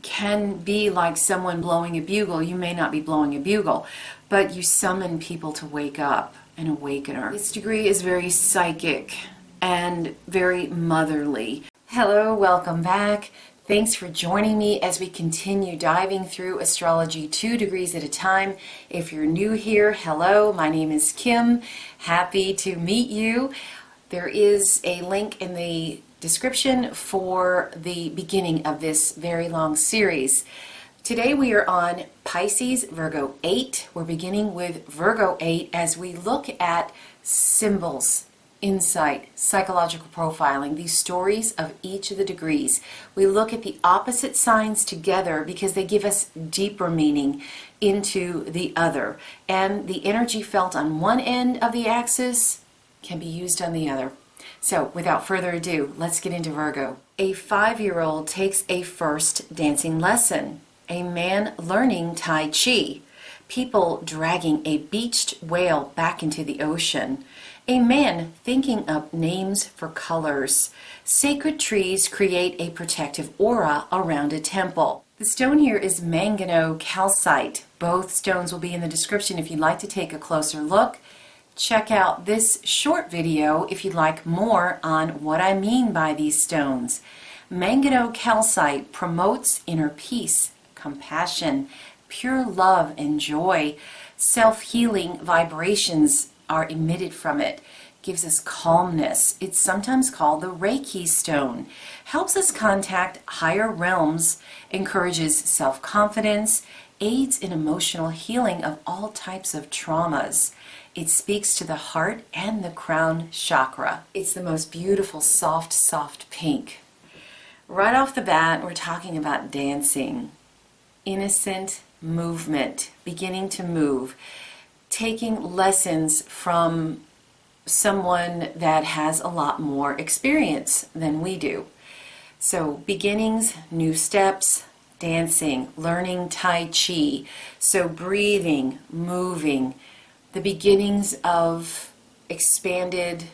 can be like someone blowing a bugle. You may not be blowing a bugle, but you summon people to wake up, an awakener. This degree is very psychic and very motherly. Hello, welcome back. Thanks for joining me as we continue diving through astrology 2 degrees at a time. If you're new here, hello, my name is Kim. Happy to meet you. There is a link in the description for the beginning of this very long series. Today we are on Pisces, Virgo 8. We're beginning with Virgo 8 as we look at symbols, insight, psychological profiling, these stories of each of the degrees. We look at the opposite signs together because they give us deeper meaning into the other. And the energy felt on one end of the axis can be used on the other. So without further ado, let's get into Virgo. A 5-year-old takes a first dancing lesson. A man learning Tai Chi. People dragging a beached whale back into the ocean. A man thinking up names for colors. Sacred trees create a protective aura around a temple. The stone here is Mangano Calcite. Both stones will be in the description if you'd like to take a closer look. Check out this short video if you'd like more on what I mean by these stones. Mangano Calcite promotes inner peace, compassion, pure love and joy. Self-healing vibrations are emitted from it. Gives us calmness. It's sometimes called the Reiki stone. Helps us contact higher realms, encourages self-confidence, aids in emotional healing of all types of traumas. It speaks to the heart and the crown chakra. It's the most beautiful, soft pink. Right off the bat, we're talking about dancing. Innocent movement, beginning to move. Taking lessons from someone that has a lot more experience than we do. So beginnings, new steps, dancing, learning Tai Chi. So breathing, moving, the beginnings of expanded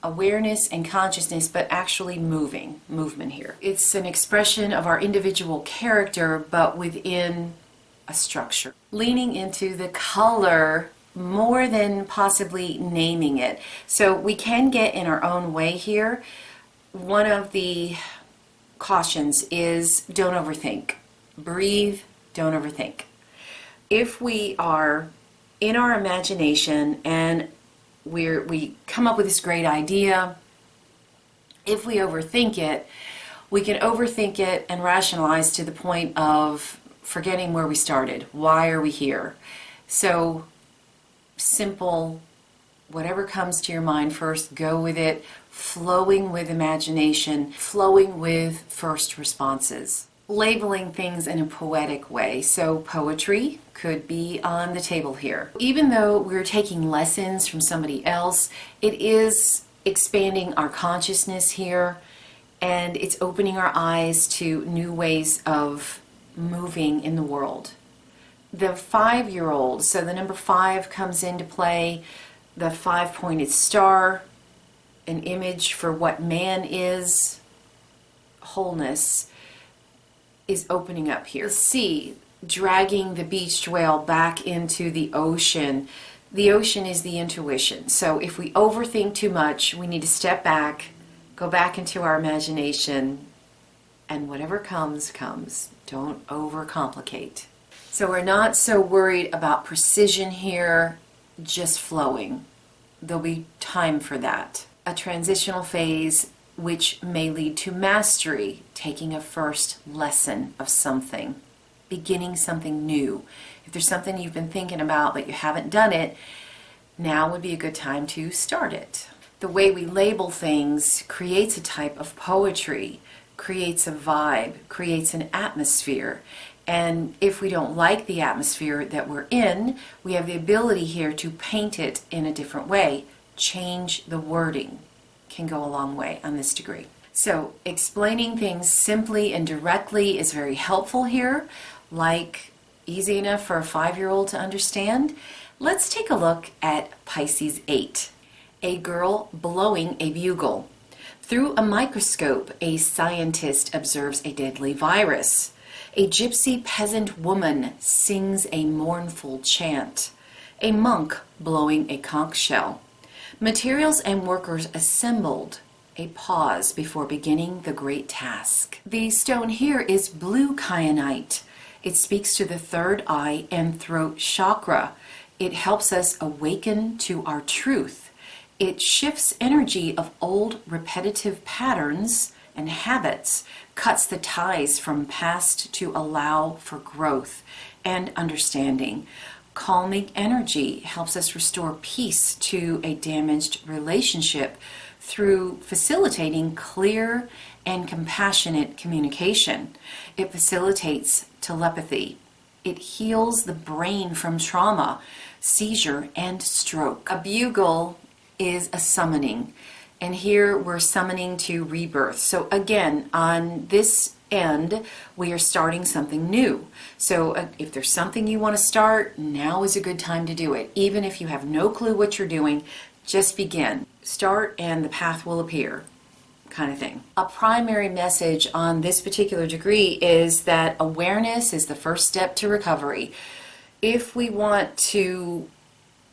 awareness and consciousness, but actually movement here. It's an expression of our individual character, but within a structure. Leaning into the color more than possibly naming it. So we can get in our own way here. One of the cautions is don't overthink. Breathe, don't overthink. If we are in our imagination and we come up with this great idea, if we overthink it, we can overthink it and rationalize to the point of forgetting where we started. Why are we here? So simple, whatever comes to your mind first, go with it, flowing with imagination, flowing with first responses. Labeling things in a poetic way. So poetry could be on the table here. Even though we're taking lessons from somebody else, it is expanding our consciousness here, and it's opening our eyes to new ways of moving in the world. The 5-year-old, so the number 5 comes into play, the 5-pointed star, an image for what man is, wholeness, is opening up here. The sea, dragging the beached whale back into the ocean. The ocean is the intuition. So if we overthink too much, we need to step back, go back into our imagination, and whatever comes, comes. Don't overcomplicate. So we're not so worried about precision here, just flowing. There'll be time for that. A transitional phase which may lead to mastery, taking a first lesson of something, beginning something new. If there's something you've been thinking about but you haven't done it, now would be a good time to start it. The way we label things creates a type of poetry, creates a vibe, creates an atmosphere. And if we don't like the atmosphere that we're in, we have the ability here to paint it in a different way. Change the wording. Can go a long way on this degree. So explaining things simply and directly is very helpful here, like easy enough for a 5-year-old to understand. Let's take a look at Pisces 8. A girl blowing a bugle. Through a microscope, a scientist observes a deadly virus. A gypsy peasant woman sings a mournful chant. A monk blowing a conch shell. Materials and workers assembled. A pause before beginning the great task. The stone here is blue kyanite. It speaks to the third eye and throat chakra. It helps us awaken to our truth. It shifts energy of old repetitive patterns and habits, cuts the ties from past to allow for growth and understanding. Calming energy helps us restore peace to a damaged relationship through facilitating clear and compassionate communication. It facilitates telepathy. It heals the brain from trauma, seizure, and stroke. A bugle is a summoning, and here we're summoning to rebirth. So again, on this end, we are starting something new. So if there's something you want to start, now is a good time to do it. Even if you have no clue what you're doing, just begin. Start and the path will appear, kind of thing. A primary message on this particular degree is that awareness is the first step to recovery. If we want to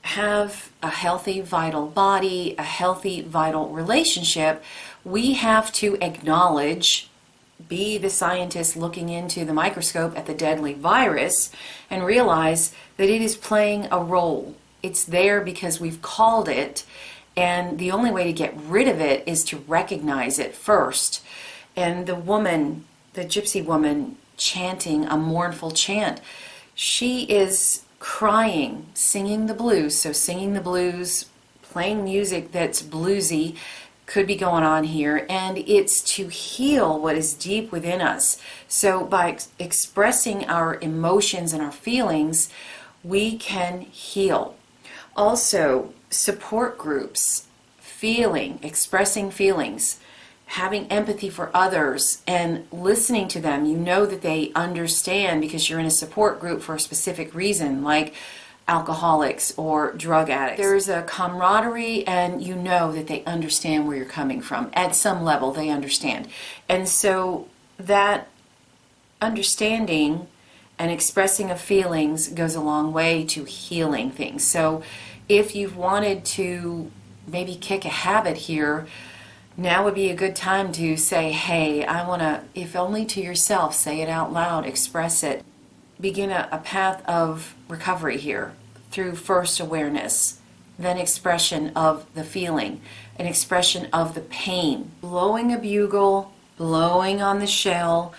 have a healthy, vital body, a healthy, vital relationship, we have to acknowledge, be the scientist looking into the microscope at the deadly virus, and realize that it is playing a role. It's there because we've called it, and the only way to get rid of it is to recognize it first. And the woman, the gypsy woman, chanting a mournful chant, she is crying, singing the blues. So singing the blues, playing music that's bluesy could be going on here, and it's to heal what is deep within us. So by expressing our emotions and our feelings, we can heal. Also, support groups, expressing feelings, having empathy for others and listening to them. You know that they understand because you're in a support group for a specific reason, like alcoholics or drug addicts. There's a camaraderie, and you know that they understand where you're coming from. At some level, they understand. And so that understanding and expressing of feelings goes a long way to healing things. So if you've wanted to maybe kick a habit here, now would be a good time to say, hey, I want to, if only to yourself, say it out loud, express it. Begin a path of recovery here through first awareness, then expression of the feeling, an expression of the pain. Blowing a bugle, blowing on the shell,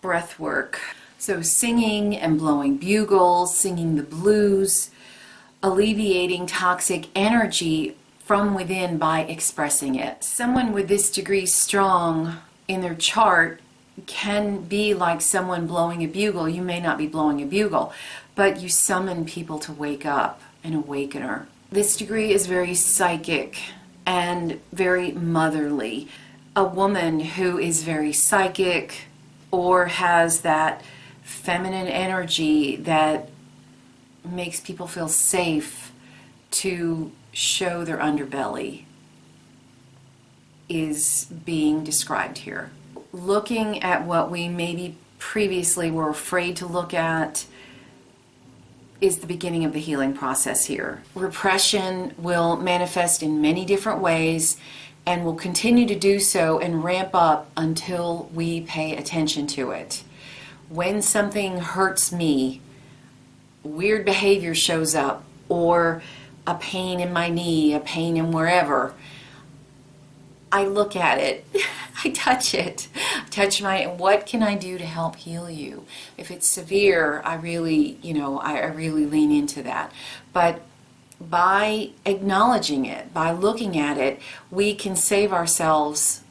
breath work. So singing and blowing bugles, singing the blues, alleviating toxic energy from within by expressing it. Someone with this degree strong in their chart can be like someone blowing a bugle. You may not be blowing a bugle, but you summon people to wake up, an awakener. This degree is very psychic and very motherly. A woman who is very psychic or has that feminine energy that makes people feel safe to show their underbelly is being described here. Looking at what we maybe previously were afraid to look at is the beginning of the healing process here. Repression will manifest in many different ways and will continue to do so and ramp up until we pay attention to it. When something hurts me, weird behavior shows up, or a pain in my knee, a pain in wherever, I look at it, I touch it, what can I do to help heal you? If it's severe, I really lean into that. But by acknowledging it, by looking at it, we can save ourselves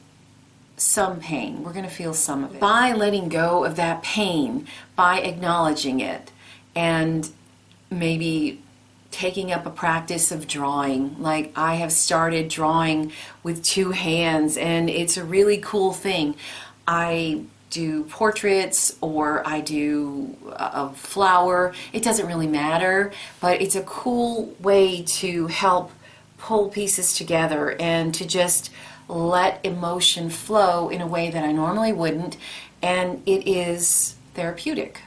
some pain. We're going to feel some of it. By letting go of that pain, by acknowledging it, and maybe taking up a practice of drawing. Like I have started drawing with two hands, and it's a really cool thing. I do portraits or I do a flower. It doesn't really matter, but it's a cool way to help pull pieces together and to just let emotion flow in a way that I normally wouldn't, and it is therapeutic.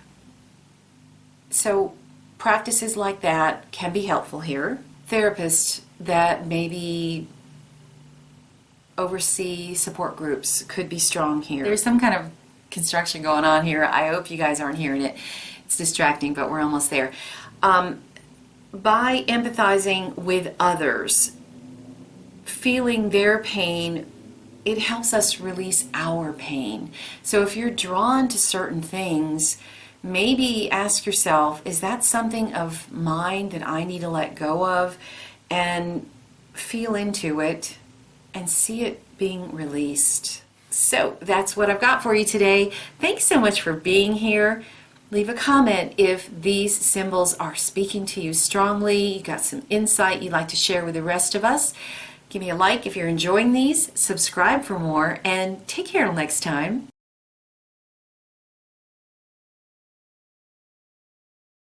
So practices like that can be helpful here. Therapists that maybe oversee support groups could be strong here. There's some kind of construction going on here. I hope you guys aren't hearing it. It's distracting, but we're almost there. By empathizing with others, feeling their pain, it helps us release our pain. So if you're drawn to certain things, maybe ask yourself, is that something of mine that I need to let go of? And feel into it and see it being released. So that's what I've got for you today. Thanks so much for being here. Leave a comment if these symbols are speaking to you strongly, you got some insight you'd like to share with the rest of us. Give me a like if you're enjoying these, subscribe for more, and take care until next time.